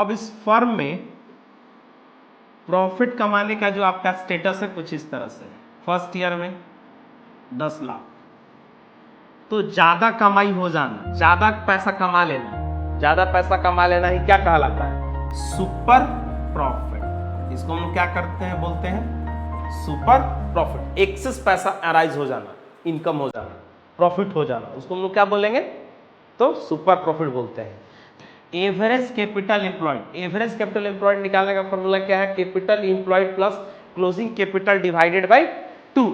अब इस फर्म में प्रॉफिट कमाने का जो आपका स्टेटस है कुछ इस तरह से, फर्स्ट ईयर में 10 लाख, तो ज्यादा कमाई हो जाना, ज्यादा पैसा कमा लेना, ज्यादा पैसा कमा लेना ही क्या कहलाता है? Super profit. इसको हम लोग क्या करते हैं, बोलते हैं सुपर प्रॉफिट। एक्सेस पैसा अराइज हो जाना, इनकम हो जाना, प्रॉफिट हो जाना, उसको हम लोग क्या बोलेंगे? तो सुपर प्रॉफिट बोलते हैं। Average capital employed, average capital employed निकालने का फॉर्मूला क्या है? Capital employed plus closing capital divided by 2।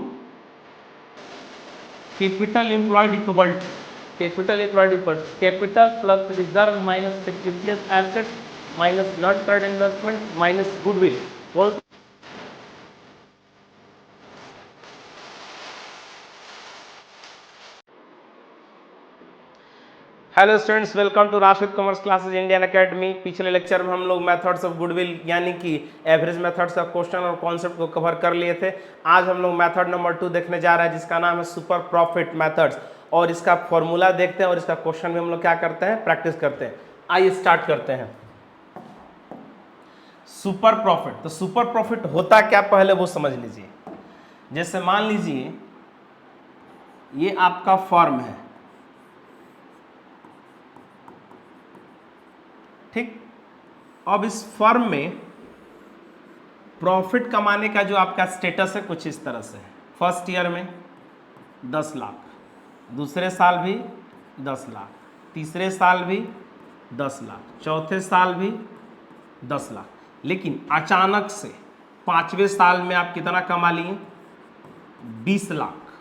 Capital employed equal to capital plus reserve minus fictitious asset minus non current investment minus goodwill. Hello students, welcome to Rashid commerce classes Indian academy. पिछले lecture में हम लोग methods of goodwill यानी कि average methods का question और concept को cover कर लिए थे। आज हम लोग मेथड नंबर 2 देखने जा रहे हैं जिसका नाम है सुपर प्रॉफिट मेथड्स, और इसका फॉर्मूला देखते हैं और इसका क्वेश्चन भी हम लोग क्या करते हैं, प्रैक्टिस करते हैं। आइए स्टार्ट करते हैं। सुपर प्रॉफिट, तो सुपर प्रॉफिट होता क्या पहले वो समझ लीजिए। जैसे मान लीजिए ये आपका फर्म है, ठीक। अब इस फर्म में प्रॉफिट कमाने का जो आपका स्टेटस है कुछ इस तरह से, फर्स्ट ईयर में 10 लाख, दूसरे साल भी 10 लाख, तीसरे साल भी 10 लाख, चौथे साल भी 10 लाख। लेकिन अचानक से पांचवें साल में आप कितना कमा लिए? 20 लाख।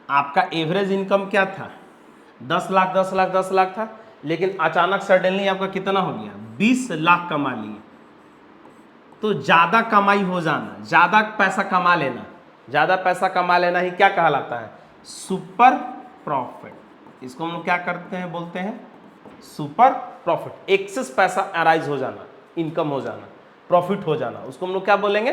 आपका एवरेज इनकम क्या था? 10 लाख 10 लाख 10 लाख था, लेकिन अचानक सडनली आपका कितना हो गया? 20 लाख कमा लिए। तो ज्यादा कमाई हो जाना, ज्यादा पैसा कमा लेना, ज्यादा पैसा कमा लेना ही क्या कहलाता है? Super profit. इसको हम लोग क्या करते हैं, बोलते हैं सुपर प्रॉफिट। एक्सेस पैसा अराइज हो जाना, इनकम हो जाना, प्रॉफिट हो जाना, उसको हम लोग क्या बोलेंगे?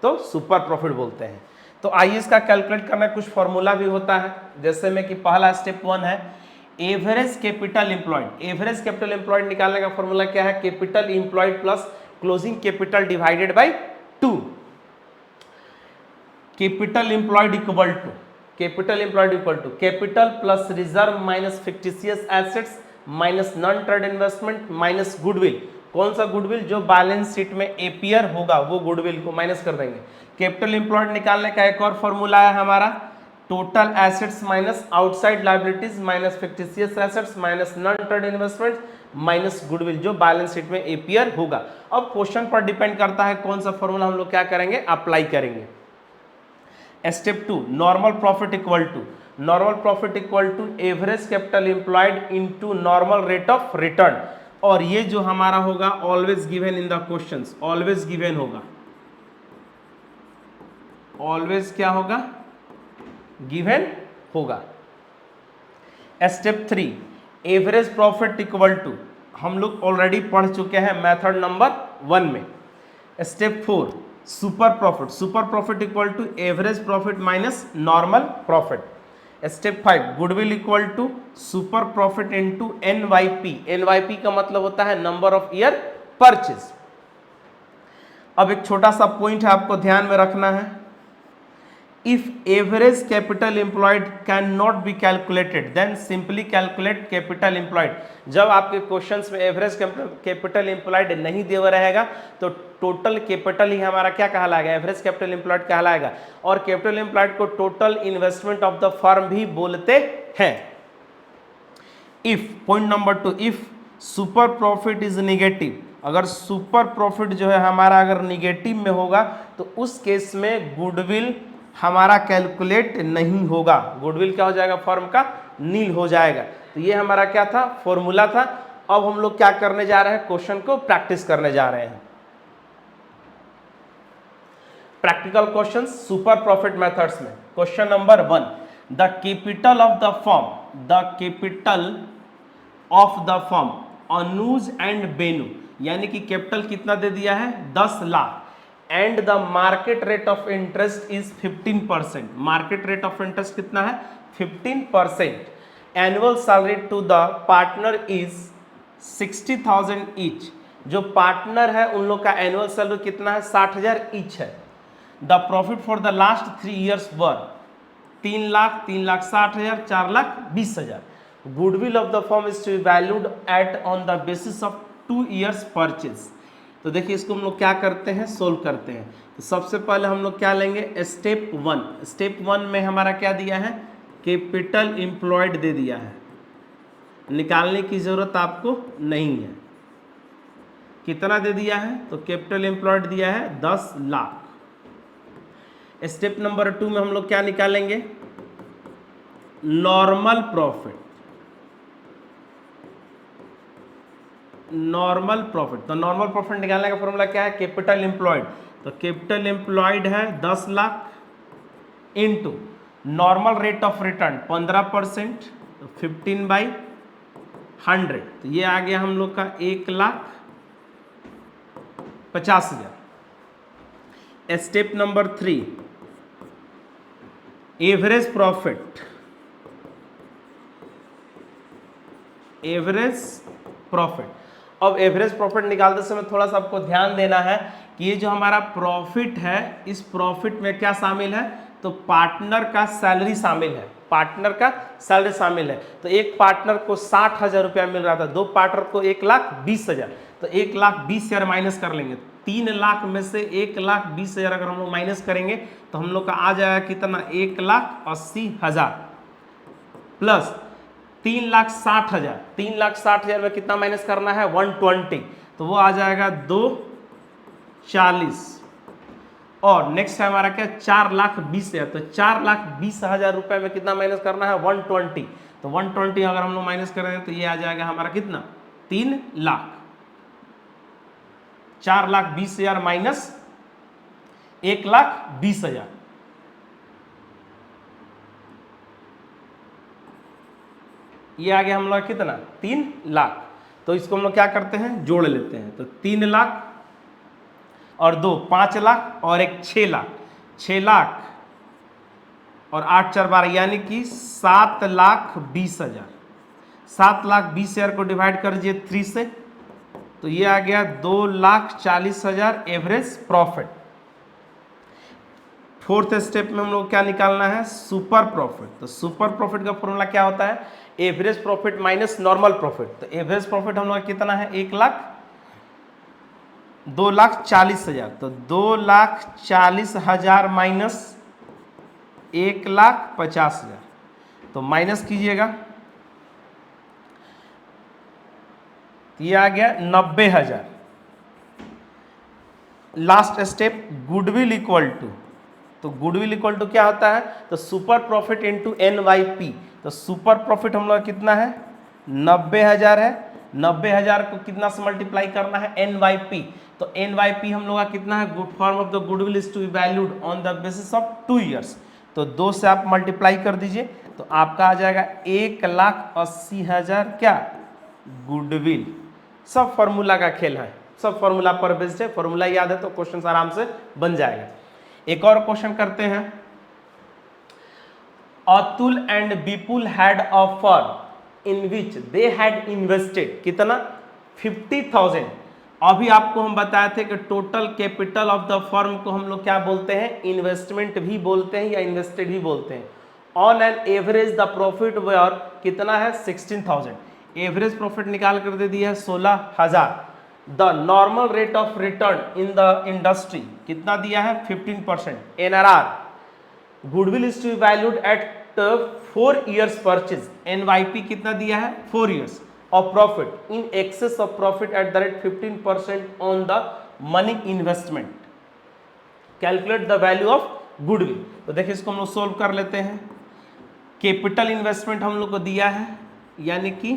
तो सुपर प्रॉफिट बोलते हैं। तो आइए इसका कैलकुलेट करना, कुछ फॉर्मूला भी होता है। जैसे में कि पहला स्टेप 1 है average capital employed. Average capital employed निकालने का फॉर्मूला क्या है? Capital employed plus closing capital divided by 2। Capital employed equal to capital plus reserve minus fictitious assets minus non current investment minus goodwill. कौन सा goodwill? जो balance sheet में appear होगा वो गुडविल को माइनस कर देंगे। कैपिटल एम्प्लॉयड निकालने का एक और फॉर्मूला है हमारा, total assets minus outside liabilities minus fictitious assets minus non current investment minus goodwill, जो बैलेंस शीट में एपियर होगा। अब क्वेश्चन पर डिपेंड करता है कौन सा फॉर्मूला हम लोग क्या करेंगे, अप्लाई करेंगे। Step 2 normal profit equal to average capital employed into normal rate of return. और ये जो हमारा होगा always given in the questions, always given होगा, ऑलवेज क्या होगा? गिवन होगा। Step 3 average profit equal to, हम लोग ऑलरेडी पढ़ चुके हैं मेथड नंबर 1 में। Step 4 super profit equal to average profit minus normal profit. Step 5 goodwill equal to super profit into NYP। NYP का मतलब होता है नंबर ऑफ ईयर परचेज। अब एक छोटा सा पॉइंट है, आपको ध्यान में रखना है। If average capital employed cannot be calculated, then simply calculate capital employed। जब आपके क्वेश्चंस में एवरेज कैपिटल एम्प्लॉयड नहीं दिया रहेगा तो टोटल कैपिटल ही हमारा क्या कहलाएगा? एवरेज कैपिटल एम्प्लॉयड कहलाएगा। और कैपिटल एम्प्लॉयड को total investment of the firm भी बोलते हैं। If point number 2, if super profit is negative, अगर सुपर प्रॉफिट जो है हमारा अगर निगेटिव में होगा तो उस केस में गुडविल हमारा कैलकुलेट नहीं होगा। गुडविल क्या हो जाएगा? फर्म का नील हो जाएगा। तो ये हमारा क्या था? फॉर्मूला था। अब हम लोग क्या करने जा रहे हैं? क्वेश्चन को प्रैक्टिस करने जा रहे हैं। Practical question super profit methods में question number 1, the capital of the firm Anuj and Benu, यानी कि कैपिटल कितना दे दिया है? 10 lakh. And the market rate of interest is 15%। Market rate of interest कितना है? 15%। Annual salary to the partner is 60,000 each. जो पार्टनर है उन लोग का एनुअल सैलरी कितना है, 60,000 ईच है। The profit for the last 3 years were 3 lakh, 3,60,000, 4,20,000। Goodwill of the firm is to be valued at on the basis of 2 years purchase. तो देखिए इसको हम लोग क्या करते हैं, सोल्व करते हैं। तो सबसे पहले हम लोग क्या लेंगे, स्टेप 1। स्टेप 1 में हमारा क्या दिया है, कैपिटल एम्प्लॉयड दे दिया है, निकालने की जरूरत आपको नहीं है। कितना दे दिया है, तो कैपिटल एम्प्लॉयड दिया है 10 लाख। स्टेप नंबर 2 में हम लोग क्या निकालेंगे, नॉर्मल प्रॉफिट। नॉर्मल प्रॉफिट, तो नॉर्मल प्रॉफिट निकालने का फॉर्मूला क्या है, कैपिटल एम्प्लॉयड। तो कैपिटल एम्प्लॉयड है 10 lakh into normal rate of return 15%, तो 15/100, तो ये आ गया हम लोग का 1,50,000। Step number 3, average profit. Average profit, अब एवरेज प्रॉफिट निकालते समय थोड़ा सा आपको ध्यान देना है कि ये जो हमारा प्रॉफिट है, इस प्रॉफिट में क्या शामिल है, तो पार्टनर का सैलरी शामिल है। पार्टनर का सैलरी शामिल है। तो एक पार्टनर को 60,000 रुपया मिल रहा था, 2 पार्टनर को 1,20,000, तो 1,20,000 माइनस कर लेंगे। 3 लाख में से 1,20,000 अगर हम लोग माइनस करेंगे तो हम लोग का आ जाएगा कितना, 1,80,000 प्लस 3,60,000। 3,60,000 में कितना माइनस करना है, 120, तो वो आ जाएगा 240। और नेक्स्ट है हमारा क्या, 4,20,000, तो 4,20,000 रुपए में कितना माइनस करना है, 120, तो 120 अगर हम लोग माइनस करेंगे तो ये आ जाएगा हमारा कितना, 3 लाख। 4,20,000 माइनस 1,20,000, ये आ गया हम लोग कितना, 3 लाख। तो इसको हम लोग क्या करते हैं, जोड़ लेते हैं। तो 3 लाख और 2 5 लाख और 1 6 लाख, 6 लाख और 8 4 12, यानी कि 7,20,000। 7,20,000 को डिवाइड कर दीजिए 3 से, तो ये आ गया 2,40,000 एवरेज प्रॉफिट। फोर्थ स्टेप में हम लोग क्या निकालना है, सुपर प्रॉफिट। तो सुपर प्रॉफिट का फॉर्मूला क्या होता है, average profit minus normal profit. तो एवरेज प्रॉफिट हम लोग कितना है, 2,40,000, तो 2,40,000 माइनस 1,50,000, तो माइनस कीजिएगा, ये आ गया 90,000। Last step, goodwill equal to. तो गुडविल इक्वल टू क्या होता है, तो सुपर प्रॉफिट इंटू NYP। तो सुपर प्रॉफिट हम लोग कितना है, 90,000 है। 90,000 को कितना से मल्टीप्लाई करना है, NYP। तो NYP हम लोग का कितना है, good form of the goodwill is to be valued on the basis of 2 years. तो 2 से आप मल्टीप्लाई कर दीजिए, तो आपका आ जाएगा 1,80,000 क्या, गुडविल। सब फॉर्मूला का खेल है, सब फॉर्मूला पर बेस्ड है। फॉर्मूला याद है तो क्वेश्चन आराम से बन जाएगा। एक और क्वेश्चन करते हैं। Atul and Vipul had a firm in which they had invested कितना, 50,000। अभी आपको हम बताए थे कि total capital of the firm को हम लोग क्या बोलते हैं, इन्वेस्टमेंट भी बोलते हैं या इन्वेस्टेड भी बोलते हैं। On an average the profit were कितना है, 16,000। एवरेज प्रॉफिट निकाल कर दे दिया है 16,000। The normal rate of return in the industry कितना दिया है, 15%। NRR, goodwill is to be valued at 4 years purchase. NYP कितना दिया है, 4 ईयर्स। और profit in excess of profit at the rate 15% on the money investment. Calculate the value of goodwill. तो देखिए इसको हम लोग सोल्व कर लेते हैं। कैपिटल इन्वेस्टमेंट हम लोग को दिया है, यानी कि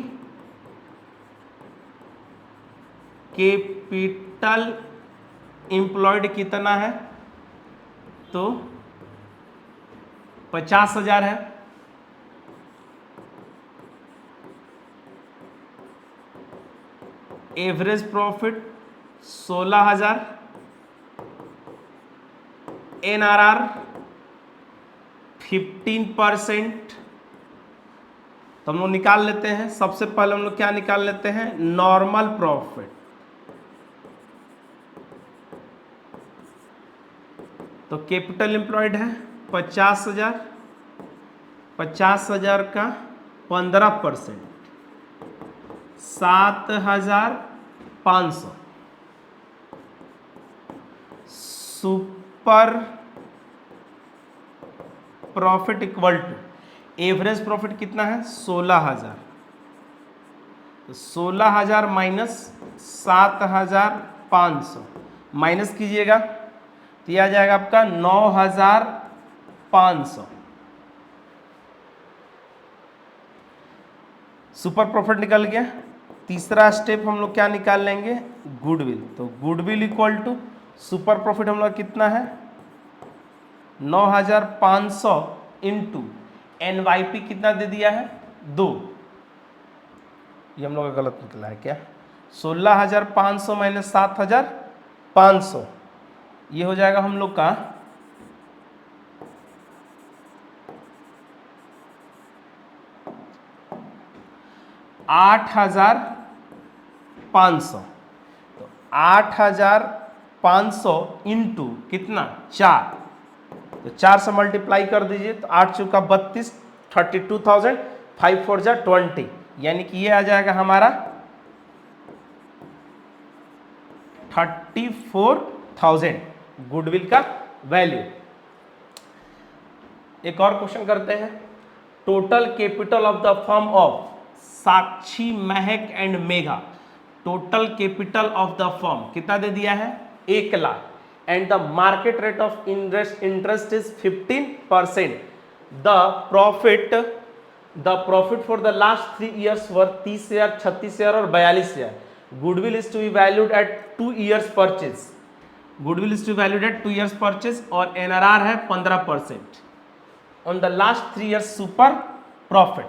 कैपिटल एम्प्लॉयड कितना है, तो 50,000 है। Average profit 16,000। NRR 15%। तो हम लोग निकाल लेते हैं। सबसे पहले हम लोग क्या निकाल लेते हैं, नॉर्मल प्रॉफिट। तो कैपिटल एम्प्लॉयड है 50,000, 50,000 का 15%, 7,500। Super profit equal to average profit कितना है 16,000, तो 16,000 माइनस 7,500 माइनस कीजिएगा तो यह आ जाएगा आपका 9,500। सुपर प्रॉफिट निकल गया। तीसरा स्टेप हम लोग क्या निकाल लेंगे, गुडविल। तो goodwill equal to super profit हम लोग कितना है 9,500 इंटू NYP कितना दे दिया है 2, ये हम लोग का गलत निकला है क्या, 16,500 माइनस 7,500 ये हो जाएगा हम लोग का 8,500। तो 8,500 इंटू कितना 4, तो 4 से मल्टीप्लाई कर दीजिए तो 8 चौका 32, 32,000, 5 4 जा 20, यानी कि ये आ जाएगा हमारा 34,000 गुडविल का वैल्यू। एक और क्वेश्चन करते हैं। Total capital of the firm of Sakshi, Mahak and Megha, total capital of the firm कितना दे दिया है 1 lakh, and the market rate of interest is 15%। The profit for the last 3 years were 30,000, 36,000 और 42,000। Goodwill is to be valued at 2 years purchase, goodwill is to valued at 2 years purchase, और NRR है 15% on the last 3 years super profit.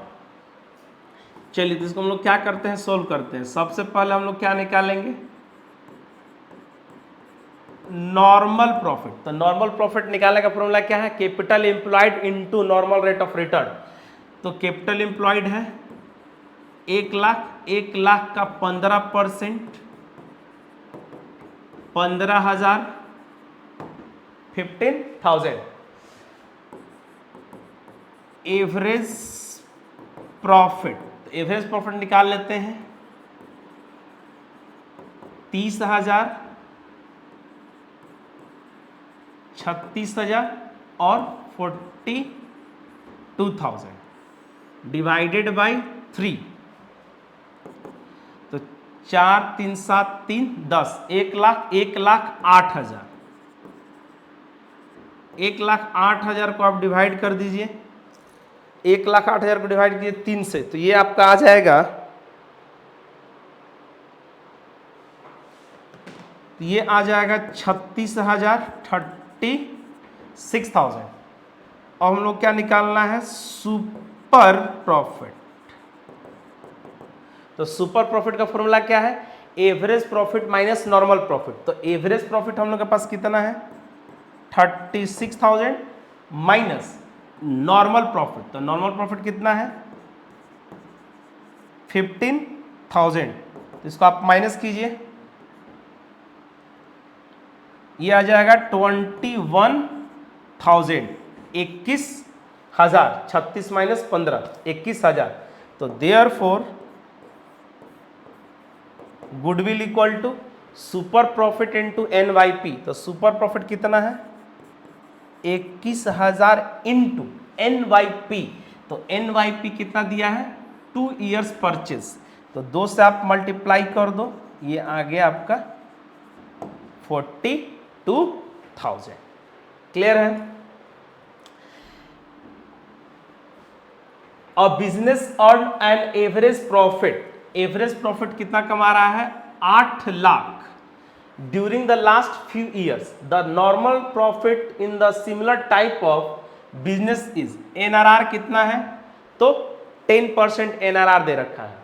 चलिए तो इसको हम लोग क्या करते हैं, सोल्व करते हैं। सबसे पहले हम लोग क्या निकालेंगे, नॉर्मल प्रॉफिट। तो नॉर्मल प्रॉफिट निकालने का फॉर्मूला क्या है, capital employed into normal rate of return. तो कैपिटल एम्प्लॉयड है 1 लाख, 1 लाख का 15%, 15,000, 15,000। एवरेज प्रॉफिट, एवरेज प्रॉफिट निकाल लेते हैं 30,000, 36,000 और 42,000 डिवाइडेड बाई 3। तो 4 3 7 3 10, 1 लाख, 1,08,000, 1,08,000 को आप डिवाइड कर दीजिए, 1,08,000 को डिवाइड कीजिए 3 से, तो ये आपका आ जाएगा, तो ये आ जाएगा 36,000, 36,000। और हम लोग क्या निकालना है, सुपर प्रॉफिट। तो सुपर प्रॉफिट का फॉर्मूला क्या है, average profit minus normal profit. तो एवरेज प्रॉफिट हम लोग के पास कितना है 36,000 माइनस नॉर्मल प्रॉफिट। तो नॉर्मल प्रॉफिट कितना है 15,000। तो इसको आप माइनस कीजिए, ये आ जाएगा 21,000, 21,000, 36 माइनस 15, 21,000। तो therefore goodwill equal to super profit into NYP। तो सुपर प्रॉफिट कितना है 21,000 इंटू NYP। तो NYP कितना दिया है 2 years परचेज। तो 2 से आप मल्टीप्लाई कर दो, ये आ गया आपका 42,000। क्लियर है। A business earn an average profit, average profit कितना कमा रहा है 8 lakh during the last few years. The normal profit in the similar type of business is, NRR कितना है तो 10% NRR दे रखा है।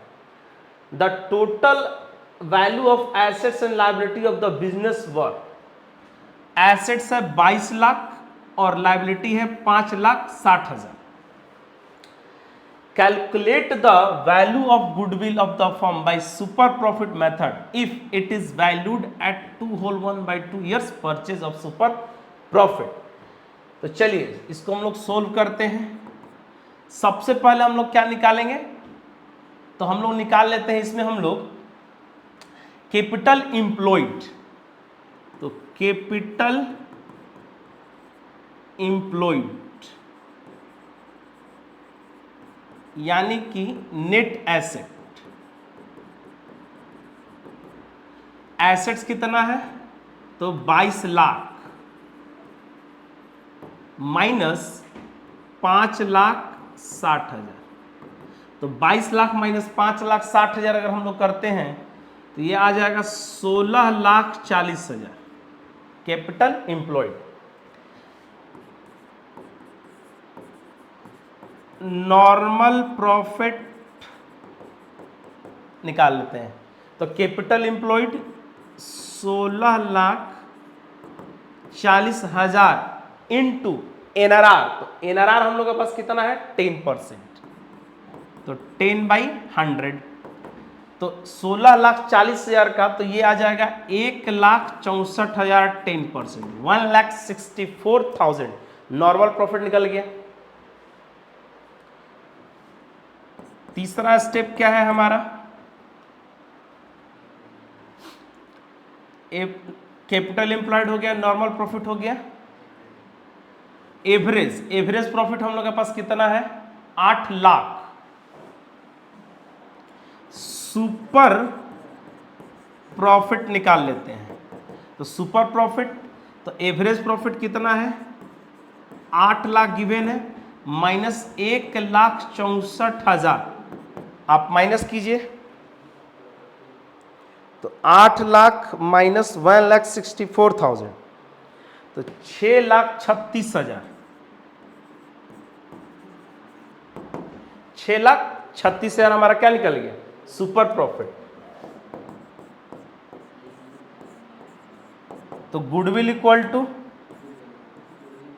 The total value of assets and liability of the business were, assets है 22 लाख और लायबिलिटी है 5,60,000। Calculate the value of goodwill of the firm by super profit method if it is valued at 2 whole 1/2 years purchase of super profit। तो चलिए इसको हम लोग solve करते हैं। सबसे पहले हम लोग क्या निकालेंगे, तो हम लोग निकाल लेते हैं इसमें हम लोग कैपिटल एम्प्लॉयड। तो कैपिटल एम्प्लॉयड यानी कि नेट एसेट, एसेट्स कितना है, तो 22 लाख माइनस 5,60,000। तो 22 लाख माइनस 5,60,000 अगर हम लोग करते हैं तो ये आ जाएगा 16,40,000 कैपिटल एम्प्लॉयड। नॉर्मल प्रॉफिट निकाल लेते हैं। तो कैपिटल एम्प्लॉयड 16,40,000 इंटू एनआरआर। तो एनआरआर हम लोग के पास कितना है 10%, तो 10/100। तो 16,40,000 का तो ये आ जाएगा 1,64,000 10%, 1,64,000 नॉर्मल प्रॉफिट निकल गया। तीसरा स्टेप क्या है हमारा, कैपिटल एम्प्लॉयड हो गया, नॉर्मल प्रॉफिट हो गया, एवरेज प्रॉफिट हम लोग के पास कितना है 8 लाख। सुपर प्रॉफिट निकाल लेते हैं। तो सुपर प्रॉफिट, तो एवरेज प्रॉफिट कितना है 8 लाख गिवन है, माइनस 1,64,000 आप माइनस कीजिए। तो 8 लाख माइनस 1,64,000 तो 6,36,000, 6,36,000 हमारा क्या निकल गया सुपर प्रॉफिट। तो goodwill equal to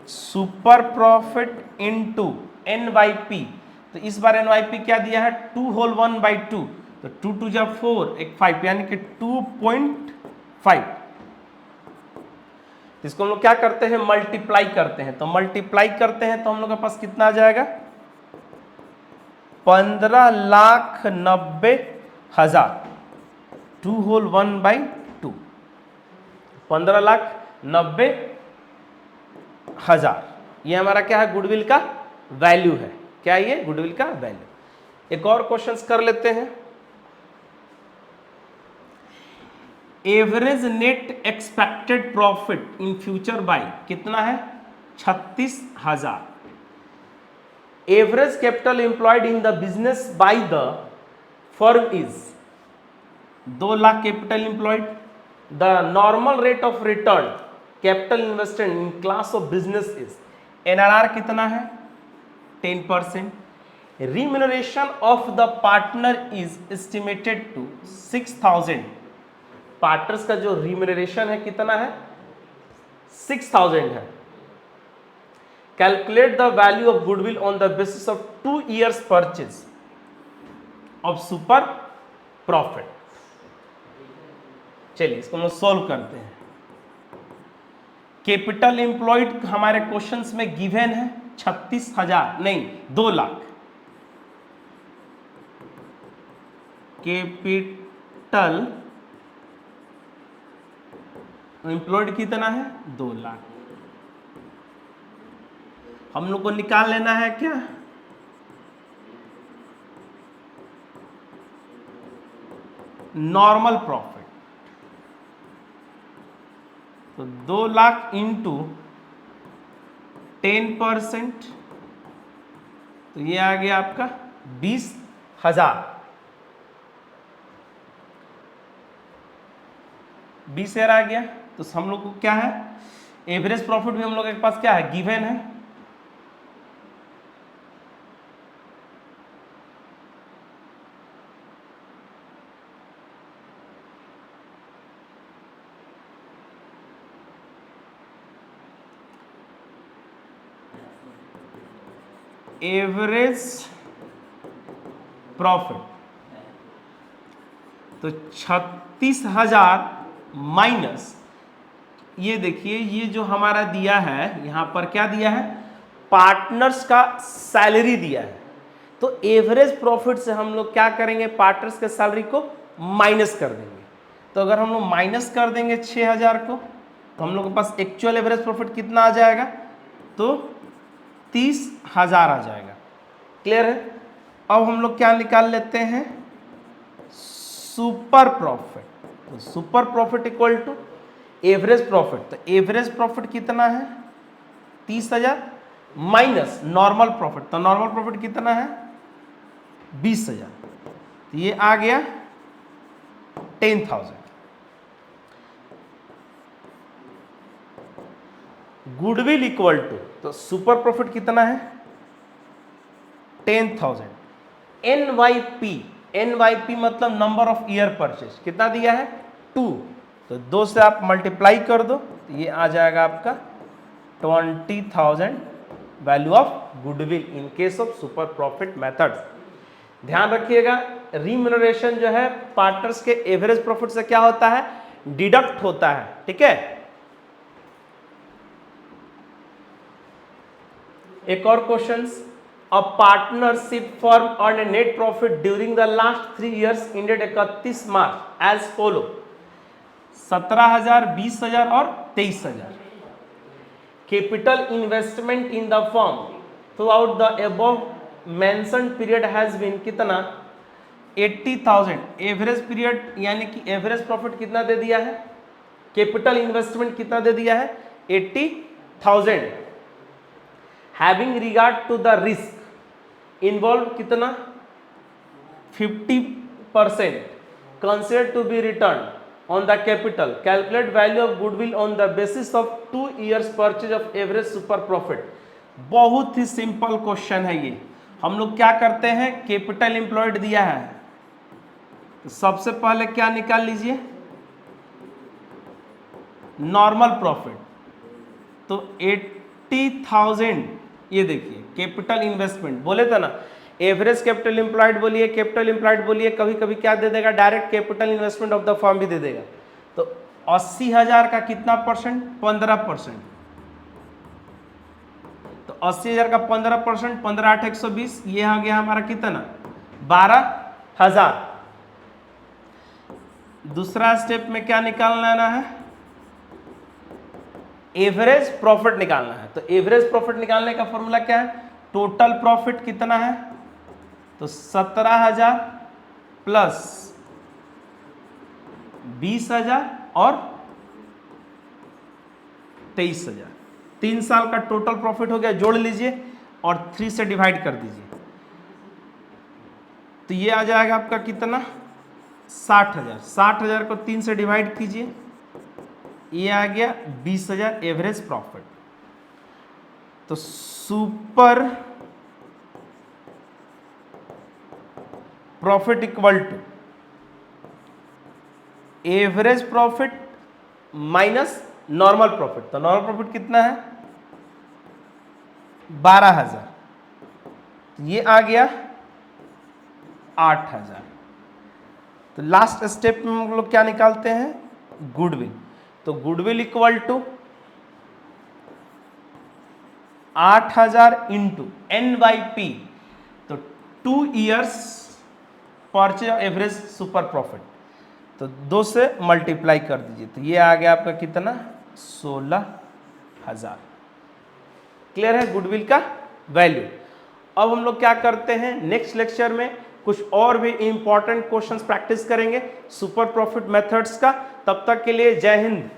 super profit into NYP। तो इस बार NYP क्या दिया है 2 होल 1/2, तो 2 2 जा 4 एक 5 यानी कि 2.5। इसको हम लोग क्या करते हैं मल्टीप्लाई करते हैं। तो मल्टीप्लाई करते हैं तो हम लोग के पास कितना आ जाएगा 15,90,000, 2 होल 1/2, 15,90,000। ये हमारा क्या है गुडविल का वैल्यू है। क्या ये गुडविल का वैल्यू। एक और क्वेश्चंस कर लेते हैं। Average net expected profit in future by कितना है 36,000। Average capital employed in the business by the firm is 2 lakh capital employed. The normal rate of return capital invested in class of business is, NRR कितना है 10%। Remuneration of the partner is estimated to 6,000। Partners का जो remuneration है कितना है 6,000 है। Calculate the value of goodwill on the basis of 2 years purchase of super profit. चलिए इसको हम सॉल्व करते हैं। कैपिटल एम्प्लॉयड हमारे क्वेश्चंस में गिवन है 36,000 नहीं 2 लाख। कैपिटल एम्प्लॉयड कितना है 2 लाख। हम लोग को निकाल लेना है क्या नॉर्मल प्रॉफिट। तो 2 लाख इंटू 10%, तो ये आ गया आपका 20,000। 20,000 आ गया। तो हम लोग को क्या है एवरेज प्रॉफिट भी हम लोग के पास क्या है गिवन है। एवरेज प्रॉफिट तो 36,000 माइनस ये देखिए, ये जो हमारा दिया है यहाँ पर क्या दिया है, पार्टनर्स का सैलरी दिया है। तो एवरेज प्रॉफिट से हम लोग क्या करेंगे, पार्टनर्स के सैलरी को माइनस कर देंगे। तो अगर हम लोग माइनस कर देंगे 6000 को, तो हम लोग के पास एक्चुअल एवरेज प्रॉफिट कितना आ जाएगा, तो 30,000 आ जाएगा। क्लियर है। अब हम लोग क्या निकाल लेते हैं, सुपर प्रॉफिट। तो super profit equal to average profit. तो एवरेज प्रॉफिट कितना है 30,000 माइनस नॉर्मल प्रॉफिट। तो नॉर्मल प्रॉफिट कितना है 20,000। तो ये आ गया 10,000। गुडविल इक्वल टू, तो सुपर प्रॉफिट कितना है 10,000। NYP, NYP मतलब नंबर ऑफ ईयर परचेज, कितना दिया है 2। तो 2 से आप मल्टीप्लाई कर दो, तो ये आ जाएगा आपका 20,000 value of goodwill in case of super profit method. ध्यान रखिएगा, रिम्यूनरेशन जो है पार्टनर्स के एवरेज प्रॉफिट से क्या होता है, डिडक्ट होता है। ठीक है। एक और questions, a partnership firm earn a net profit during the last 3 years ended 31 March as follow. 17,000, 20,000 और 23,000। Capital investment in the firm throughout the above mentioned period has been कितना 80,000। एवरेज पीरियड यानी कि average profit कितना दे दिया है, capital investment कितना दे दिया है 80,000। Having regard to the risk involve कितना 50% consider to be return on the capital. Calculate value of goodwill on the basis of 2 years purchase of average super profit. बहुत ही सिंपल क्वेश्चन है ये। हम लोग क्या करते हैं, कैपिटल एम्प्लॉयड दिया है, तो सबसे पहले क्या निकाल लीजिए नॉर्मल प्रॉफिट। तो 80,000, ये देखिए कैपिटल इन्वेस्टमेंट बोले थे ना, एवरेज कैपिटल एम्प्लॉयड बोलिए, कैपिटल एम्प्लॉयड बोलिए, कभी कभी क्या दे देगा direct capital investment of the firm भी दे देगा। तो 80,000 का कितना परसेंट 15%। तो 80,000 का 15%, 15 8 120, ये आ गया हमारा कितना 12,000। दूसरा स्टेप में क्या निकालना है, एवरेज प्रॉफिट निकालना है। तो एवरेज प्रॉफिट निकालने का फॉर्मूला क्या है, टोटल प्रॉफिट कितना है, तो 17,000 प्लस 20,000 और 23,000। 3 साल का टोटल प्रॉफिट हो गया, जोड़ लीजिए और 3 से डिवाइड कर दीजिए। तो ये आ जाएगा आपका कितना 60,000। 60,000 को 3 से डिवाइड कीजिए, ये आ गया 20,000 एवरेज प्रॉफिट। तो super profit equal to average profit minus normal profit. तो नॉर्मल प्रॉफिट कितना है 12,000, ये आ गया 8,000। तो लास्ट स्टेप में हम लोग क्या निकालते हैं गुडविल। तो goodwill equal to 8,000 into NYP। तो 2 years purchase average super profit. तो 2 से मल्टीप्लाई कर दीजिए, तो ये आ गया आपका कितना 16,000। क्लियर है गुडविल का वैल्यू। अब हम लोग क्या करते हैं, नेक्स्ट लेक्चर में कुछ और भी इंपॉर्टेंट क्वेश्चंस प्रैक्टिस करेंगे सुपर प्रॉफिट मेथड्स का। तब तक के लिए जय हिंद।